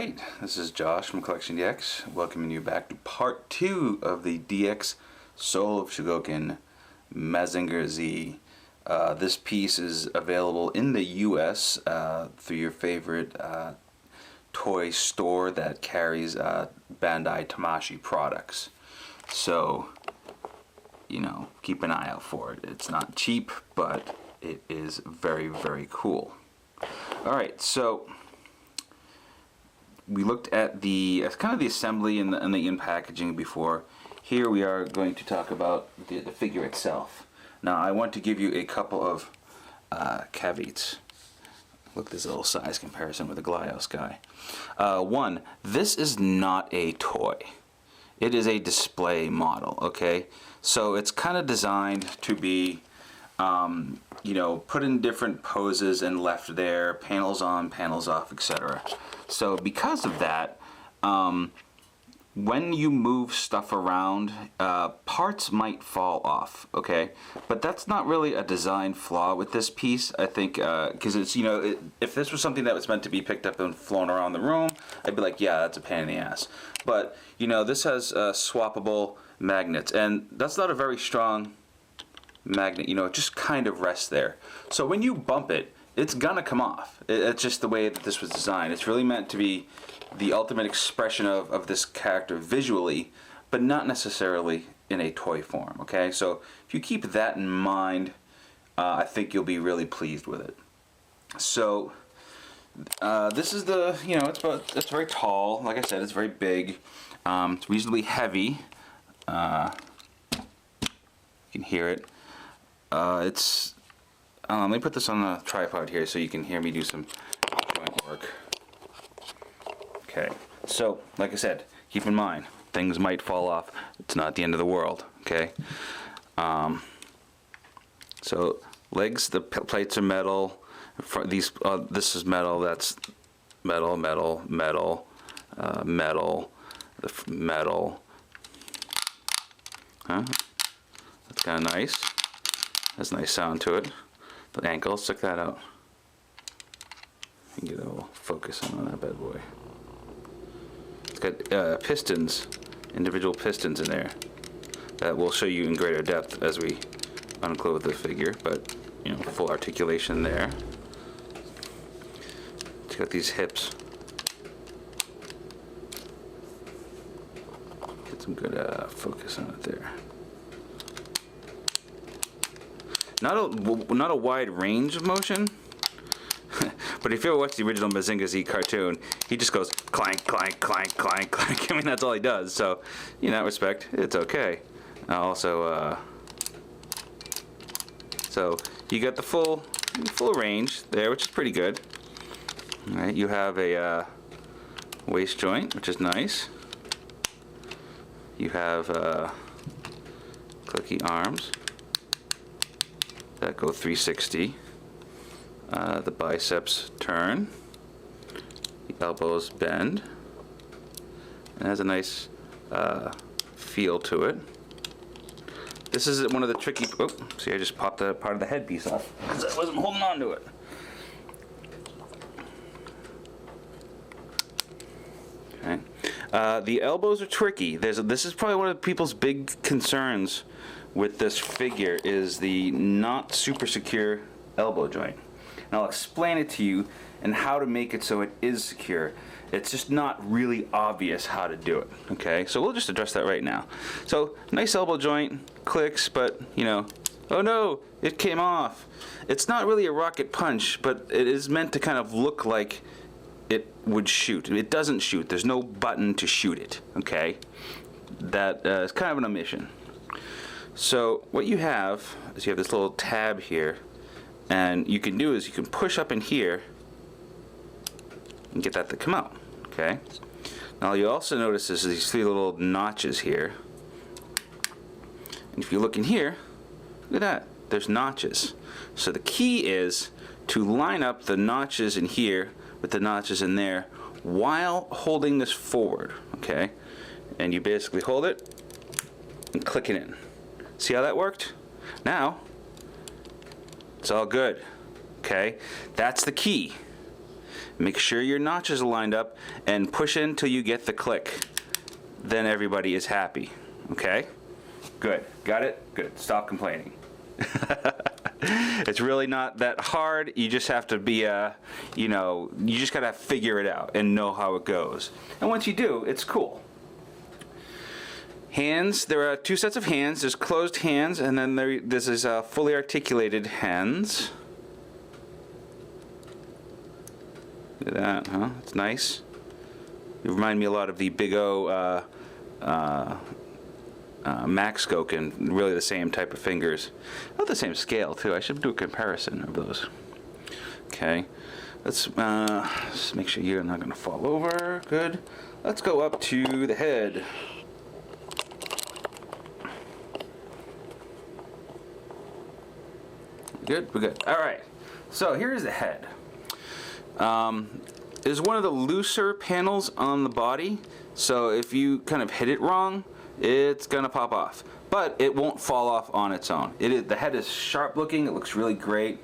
Alright, this is Josh from CollectionDX, welcoming you back to part 2 of the DX Soul of Chogokin Mazinger Z. This piece is available in the US through your favorite toy store that carries Bandai Tamashii products. So, you know, keep an eye out for it. It's not cheap, but it is very, very cool. Alright, so we looked at the kind of the assembly and the in-packaging before. Here we are going to talk about the figure itself. Now I want to give you a couple of caveats. Look at this little size comparison with the Glios guy. One, this is not a toy. It is a display model, okay? So it's kind of designed to be you know, put in different poses and left there, panels on, panels off, etc. So because of that, when you move stuff around, parts might fall off, okay? But that's not really a design flaw with this piece, I think, because it's, you know, if this was something that was meant to be picked up and flown around the room, I'd be like, yeah, that's a pain in the ass. But, you know, this has swappable magnets, and that's not a very strong magnet, you know, it just kind of rests there. So when you bump it, it's gonna come off. It's just the way that this was designed. It's really meant to be the ultimate expression of this character visually, but not necessarily in a toy form, okay? So if you keep that in mind, I think you'll be really pleased with it. So this is the, you know, it's very tall. Like I said, it's very big. It's reasonably heavy. You can hear it. Let me put this on the tripod here so you can hear me do some joint work. Okay, so like I said, keep in mind, things might fall off. It's not the end of the world, okay? So legs, the plates are metal. These, this is metal. That's metal, metal, metal, metal, metal. Huh? That's kind of nice. Has a nice sound to it. The ankle, let's check that out. You can get a little focus on that bad boy. It's got pistons, individual pistons in there that will show you in greater depth as we unclothe the figure, but you know, full articulation there. It's got these hips. Get some good focus on it there. Not a wide range of motion, but if you ever watch the original Mazinger Z cartoon, he just goes clank, clank, clank, clank, clank. I mean, that's all he does. So, in that respect, it's okay. Also, so you got the full range there, which is pretty good. All right, you have a waist joint, which is nice. You have clicky arms that go 360. The biceps turn, the elbows bend, and has a nice feel to it. This is one of the tricky, oh, see, I just popped the part of the headpiece off because I wasn't holding on to it. Okay. The elbows are tricky. This is probably one of people's big concerns with this figure, is the not super secure elbow joint. And I'll explain it to you and how to make it so it is secure. It's just not really obvious how to do it, okay? So we'll just address that right now. So, nice elbow joint, clicks, but, you know, oh no, it came off. It's not really a rocket punch, but it is meant to kind of look like it would shoot. It doesn't shoot. There's no button to shoot it, okay? That is kind of an omission. So what you have is you have this little tab here, and you can do is you can push up in here and get that to come out, okay? Now you also notice there's these three little notches here, and if you look in here, look at that, there's notches. So the key is to line up the notches in here with the notches in there while holding this forward, okay? And you basically hold it and click it in. See how that worked? Now, it's all good, okay? That's the key. Make sure your notches are lined up and push in until you get the click. Then everybody is happy. Okay? Good. Got it? Good. Stop complaining. It's really not that hard. You just have to be, you know, you just gotta figure it out and know how it goes. And once you do, it's cool. Hands, there are two sets of hands. There's closed hands, and then this is fully articulated hands. Look at that, huh? It's nice. You remind me a lot of the Big O Max Chogokin, really the same type of fingers. Not the same scale, too. I should do a comparison of those. Okay. Let's make sure you're not going to fall over. Good. Let's go up to the head. Good? We're good. Alright. So here's the head. It's one of the looser panels on the body. So if you kind of hit it wrong, it's gonna pop off, but it won't fall off on its own. The head is sharp looking. It looks really great.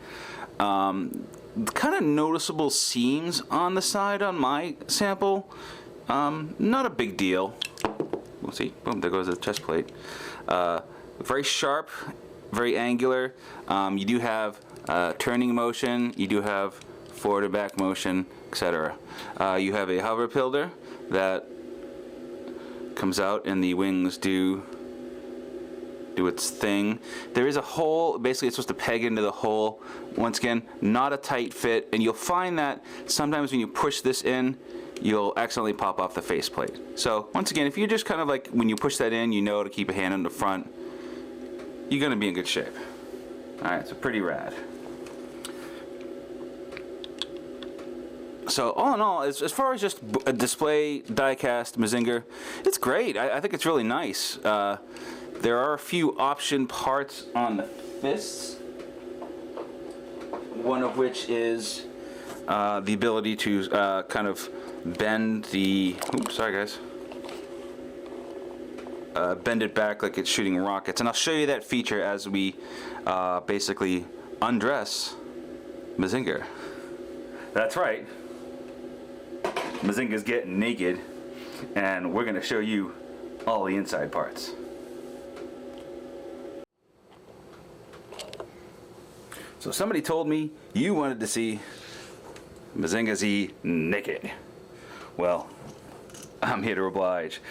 Kind of noticeable seams on the side on my sample. Not a big deal. We'll see. Boom, there goes the chest plate. Very sharp, very angular. You do have turning motion. You do have forward and back motion, etc. You have a hover pillar that comes out and the wings do its thing. There is a hole. Basically it's supposed to peg into the hole. Once again, not a tight fit, and you'll find that sometimes when you push this in, you'll accidentally pop off the faceplate. So once again, if you just kind of like, when you push that in, you know to keep a hand in the front, you're gonna be in good shape. Alright, so pretty rad. So all in all, as far as just a display die-cast Mazinger, it's great. I think it's really nice. There are a few option parts on the fists, one of which is the ability to kind of bend the, oops, sorry guys, bend it back like it's shooting rockets. And I'll show you that feature as we basically undress Mazinger. That's right. Mazinger's getting naked, and we're going to show you all the inside parts. So somebody told me you wanted to see Mazinger Z naked. Well, I'm here to oblige.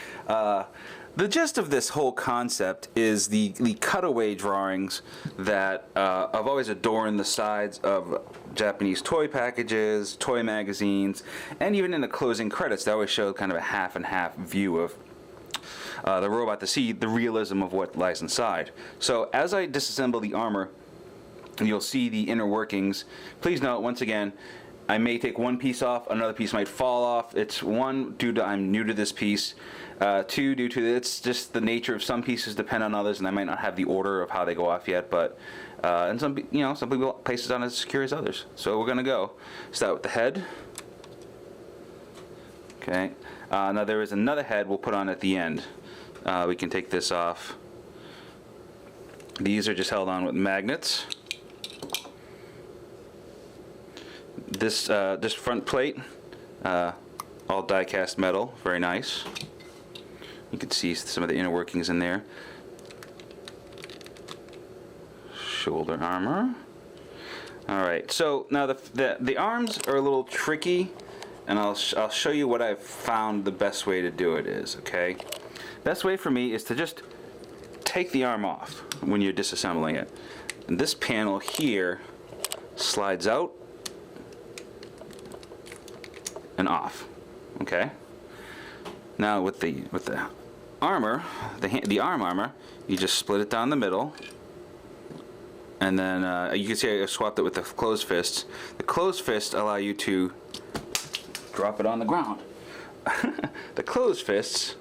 The gist of this whole concept is the cutaway drawings that have always adorned the sides of Japanese toy packages, toy magazines, and even in the closing credits, they always show kind of a half and half view of the robot to see the realism of what lies inside. So as I disassemble the armor, you'll see the inner workings. Please note, once again, I may take one piece off, another piece might fall off. It's one, due to I'm new to this piece. Two, due to it's just the nature of some pieces depend on others, and I might not have the order of how they go off yet. But and some people places aren't as secure as others. So we're gonna go start with the head. Okay. Now there is another head we'll put on at the end. We can take this off. These are just held on with magnets. This front plate, all die-cast metal, very nice. You can see some of the inner workings in there. Shoulder armor. All right, so now the arms are a little tricky, and I'll show you what I've found the best way to do it is. Okay, best way for me is to just take the arm off when you're disassembling it, and this panel here slides out and off. Okay. Now with the armor, the arm armor, you just split it down the middle, and then you can see I swapped it with the closed fists. The closed fists allow you to drop it on the ground. The closed fists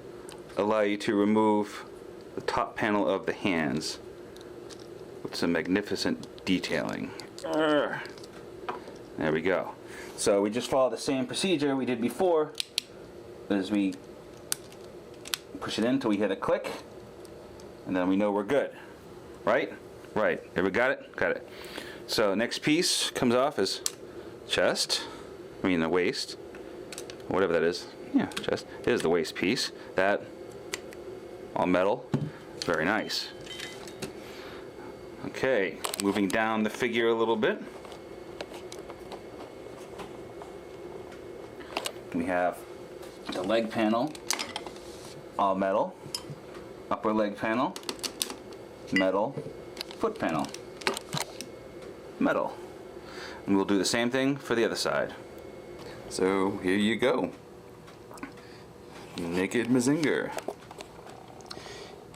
allow you to remove the top panel of the hands with some magnificent detailing. There we go. So we just follow the same procedure we did before, as we push it in until we hit a click, and then we know we're good. Right? Right. Here we got it? Got it. So next piece comes off is chest. I mean the waist, whatever that is. Yeah, chest. Here's the waist piece. That, all metal, very nice. Okay, moving down the figure a little bit. We have the leg panel, all metal. Upper leg panel, metal. Foot panel, metal. And we'll do the same thing for the other side. So here you go. Naked Mazinger.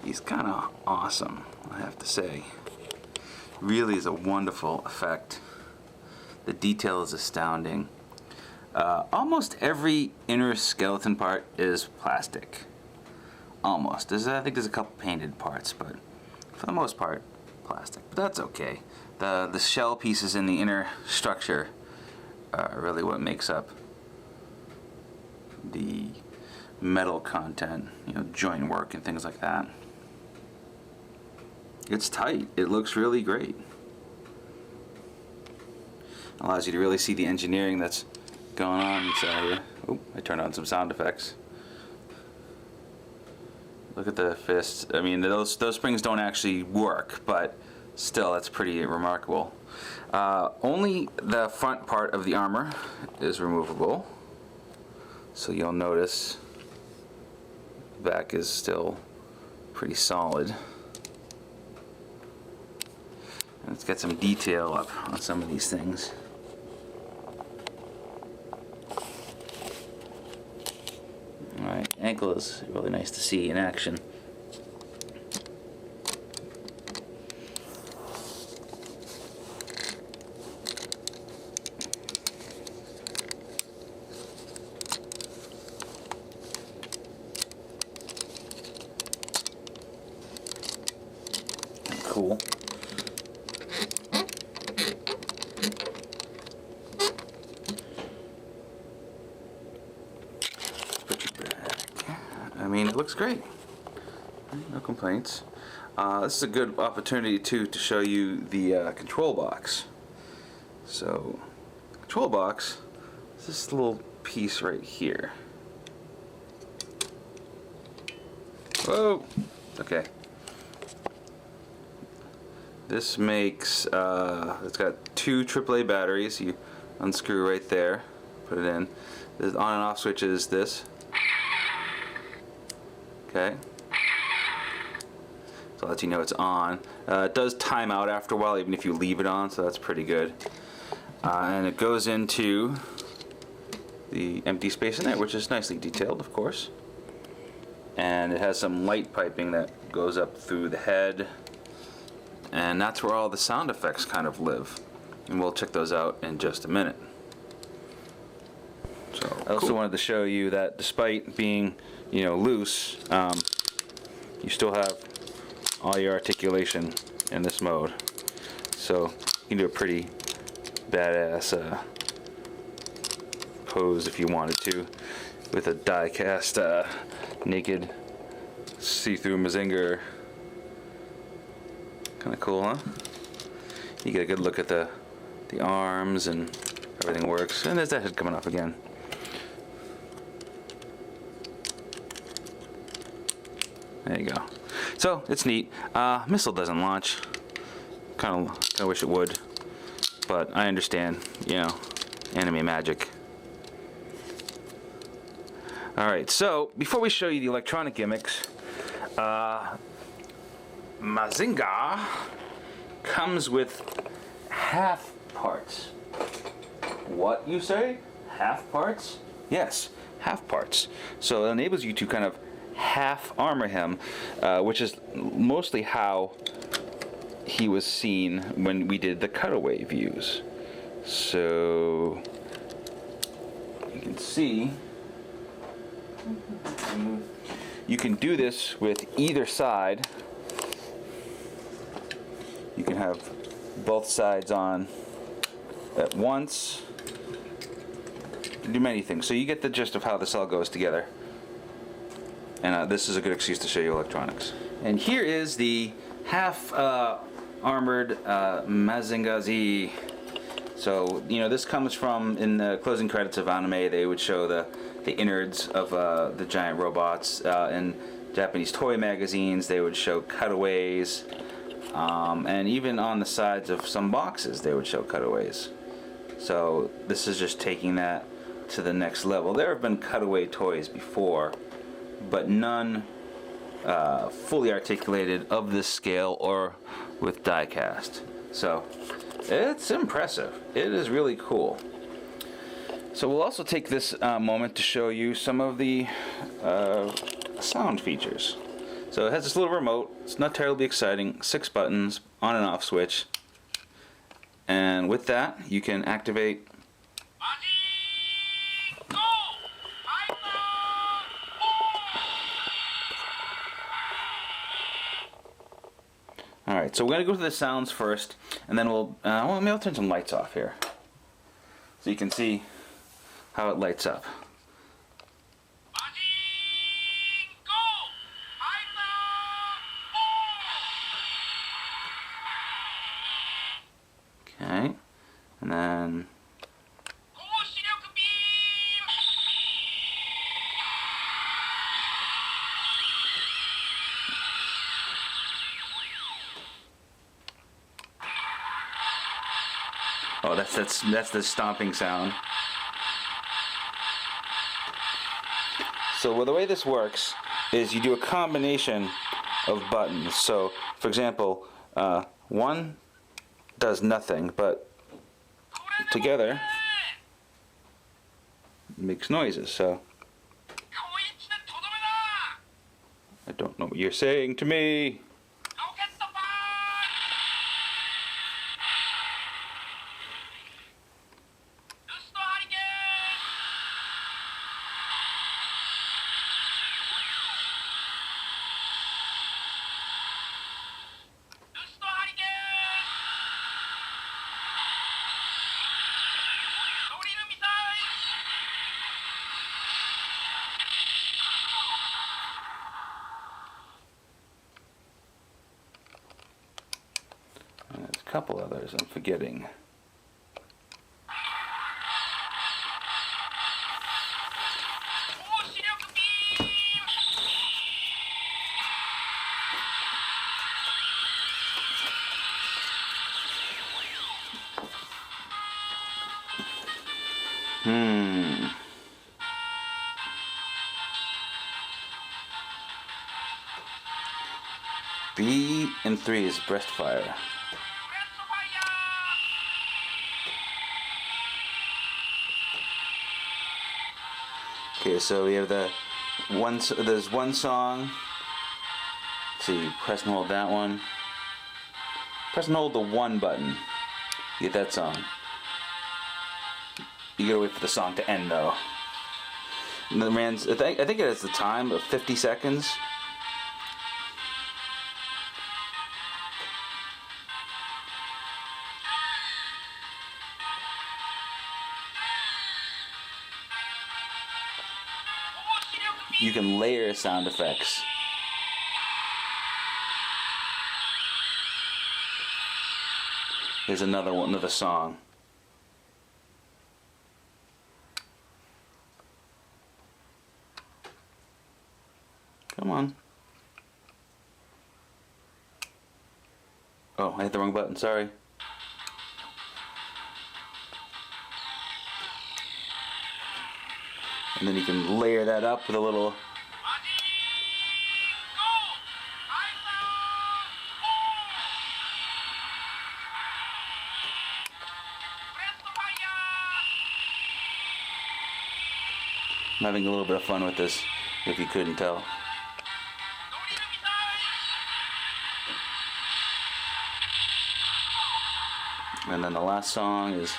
He's kind of awesome, I have to say. Really is a wonderful effect. The detail is astounding. Almost every inner skeleton part is plastic. Almost. I think there's a couple painted parts, but for the most part, plastic. But that's okay. The shell pieces in the inner structure are really what makes up the metal content, you know, joint work and things like that. It's tight. It looks really great. Allows you to really see the engineering that's going on inside here. Oh, I turned on some sound effects. Look at the fists. I mean, those springs don't actually work, but still, that's pretty remarkable. Only the front part of the armor is removable. So you'll notice the back is still pretty solid. And let's get some detail up on some of these things. Alright, ankle is really nice to see in action. Cool. Put you back. I mean, it looks great. No complaints. This is a good opportunity too to show you the control box. So, control box is this little piece right here. Whoa. Okay. This makes, it's got two AAA batteries. You unscrew right there, put it in. The on and off switch is this. Okay. So it lets you know it's on. It does time out after a while, even if you leave it on, so that's pretty good. And it goes into the empty space in there, which is nicely detailed, of course. And it has some light piping that goes up through the head. And that's where all the sound effects kind of live. And we'll check those out in just a minute. So I also wanted to show you that despite being, you know, loose, you still have all your articulation in this mode. So you can do a pretty badass pose if you wanted to with a die-cast naked see-through Mazinger. Kind of cool, huh? You get a good look at the arms and everything works. And there's that head coming off again. There you go. So it's neat. Missile doesn't launch. Kind of wish it would, but I understand. You know, anime magic. All right. So before we show you the electronic gimmicks, Mazinger comes with half parts. What, you say? Half parts? Yes, half parts. So it enables you to kind of half armor him, which is mostly how he was seen when we did the cutaway views. So you can see you can do this with either side. You can have both sides on at once. You can do many things. So you get the gist of how this all goes together. And this is a good excuse to show you electronics. And here is the half armored Mazinger Z. So, you know, this comes from, in the closing credits of anime, they would show the innards of the giant robots. In Japanese toy magazines, they would show cutaways. And even on the sides of some boxes, they would show cutaways. So this is just taking that to the next level. There have been cutaway toys before, but none fully articulated of this scale or with die cast. So it's impressive. It is really cool. So we'll also take this moment to show you some of the sound features. So it has this little remote. It's not terribly exciting. 6 buttons, on and off switch. And with that, you can activate Alright, so we're going to go to the sounds first, and then maybe I'll turn some lights off here, so you can see how it lights up. Okay, and then oh, that's the stomping sound. So the way this works is you do a combination of buttons. So, for example, one does nothing, but together makes noises. So I don't know what you're saying to me. And there's a couple others I'm forgetting. B and 3 is breast fire. Okay, so we have there's one song. Let's see, press and hold that one. Press and hold the 1 button. You get that song. You gotta wait for the song to end though. And the man's, I think it has the time of 50 seconds. You can layer sound effects. Here's another song. Come on. Oh, I hit the wrong button, sorry. And then you can layer that up with a little I'm having a little bit of fun with this, if you couldn't tell. And then the last song is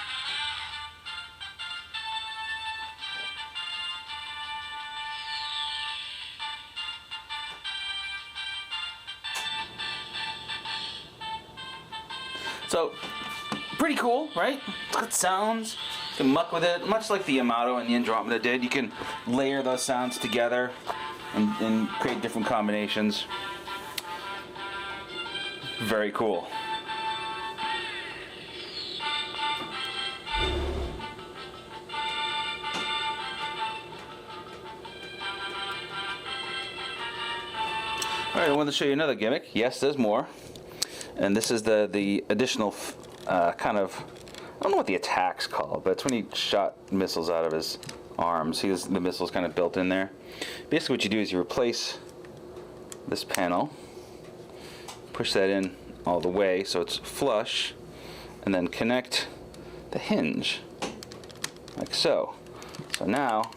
so pretty cool, right? It's got sounds. You can muck with it, much like the Yamato and the Andromeda did. You can layer those sounds together and create different combinations. Very cool. Alright, I wanted to show you another gimmick. Yes, there's more. And this is the additional kind of, I don't know what the attack's called, but it's when he shot missiles out of his arms. The missile's kind of built in there. Basically what you do is you replace this panel, push that in all the way so it's flush, and then connect the hinge, like so. So now,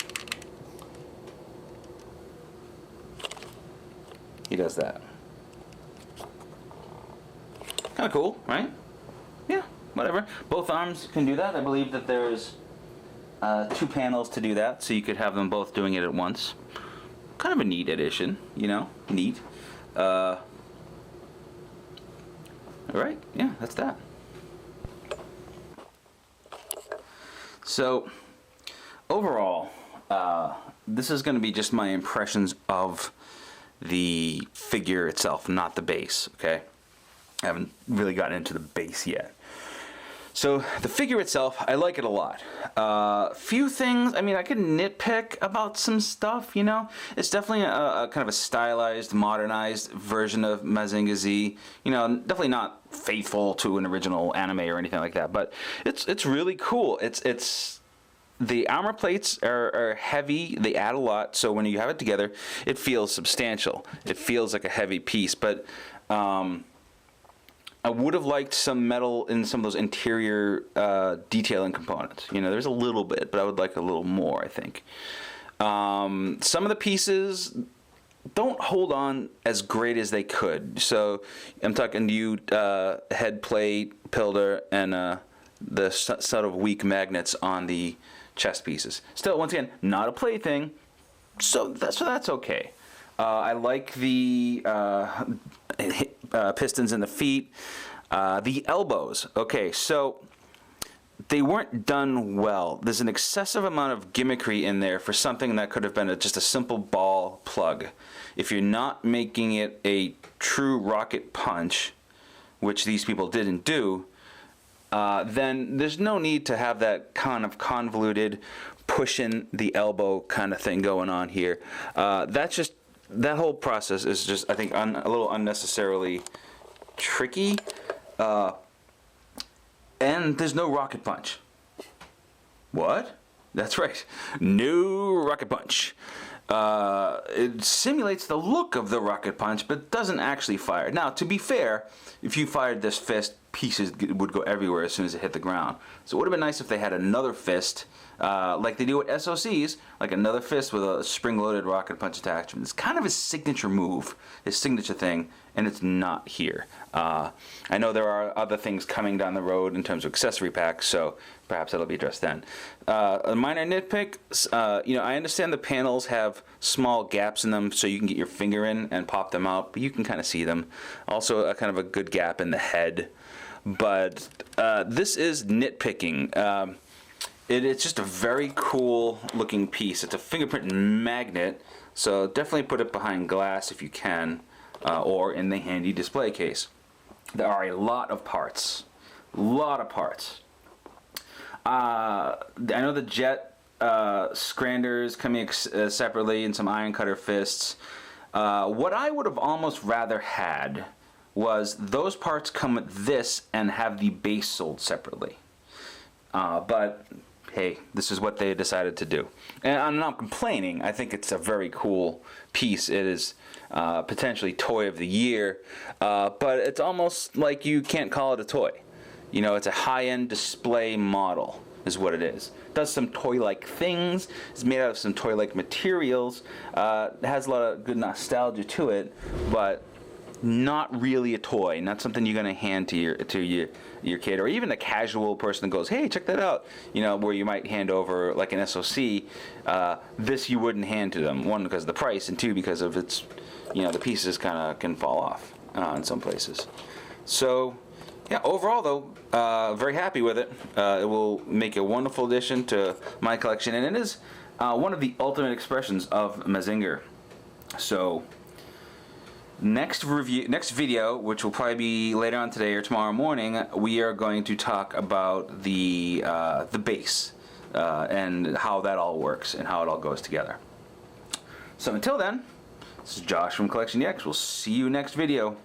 he does that. Kind of cool, right? Yeah, whatever. Both arms can do that. I believe that there's 2 panels to do that, so you could have them both doing it at once. Kind of a neat addition, you know, neat. Alright, yeah, that's that. So, overall, this is going to be just my impressions of the figure itself, not the base, okay? I haven't really gotten into the base yet. So the figure itself, I like it a lot. Few things, I mean, I could nitpick about some stuff, you know. It's definitely a kind of a stylized, modernized version of Mazinger Z. You know, definitely not faithful to an original anime or anything like that, but it's really cool. It's the armor plates are heavy. They add a lot, so when you have it together, it feels substantial. It feels like a heavy piece, but I would have liked some metal in some of those interior detailing components. You know, there's a little bit, but I would like a little more, I think. Some of the pieces don't hold on as great as they could. So I'm talking to you, head plate, pillar, and the sort of weak magnets on the chest pieces. Still, once again, not a plaything, so that's okay. I like the pistons in the feet, the elbows. Okay, so they weren't done well. There's an excessive amount of gimmickry in there for something that could have been just a simple ball plug. If you're not making it a true rocket punch, which these people didn't do, then there's no need to have that kind of convoluted pushing the elbow kind of thing going on here. That whole process is just, I think, a little unnecessarily tricky. And there's no rocket punch. What? That's right. No rocket punch. It simulates the look of the rocket punch, but doesn't actually fire. Now, to be fair, if you fired this fist, pieces would go everywhere as soon as it hit the ground. So it would have been nice if they had another fist, like they do with SOCs, like another fist with a spring-loaded rocket punch attachment. It's kind of his signature move, his signature thing, and it's not here. I know there are other things coming down the road in terms of accessory packs, so perhaps that'll be addressed then. A minor nitpick, you know, I understand the panels have small gaps in them so you can get your finger in and pop them out, but you can kind of see them. Also, a kind of a good gap in the head. But this is nitpicking. It's just a very cool looking piece. It's a fingerprint magnet, so definitely put it behind glass if you can, or in the handy display case. There are a lot of parts. I know the jet scranders coming separately and some iron cutter fists. What I would have almost rather had was those parts come with this and have the base sold separately. But hey, this is what they decided to do. And I'm not complaining. I think it's a very cool piece. It is potentially toy of the year, but it's almost like you can't call it a toy. You know, it's a high-end display model is what it is. It does some toy-like things. It's made out of some toy-like materials. It has a lot of good nostalgia to it, but not really a toy. Not something you're going to hand to your kid, or even a casual person that goes, hey, check that out. You know, where you might hand over like an SOC. This you wouldn't hand to them. One, because of the price, and two, because of its, you know, the pieces kind of can fall off in some places. So, yeah, overall though, very happy with it. It will make a wonderful addition to my collection, and it is one of the ultimate expressions of Mazinger. So, next video, which will probably be later on today or tomorrow morning, we are going to talk about the base and how that all works and how it all goes together. So until then, This is Josh from CollectionDX. We'll see you next video.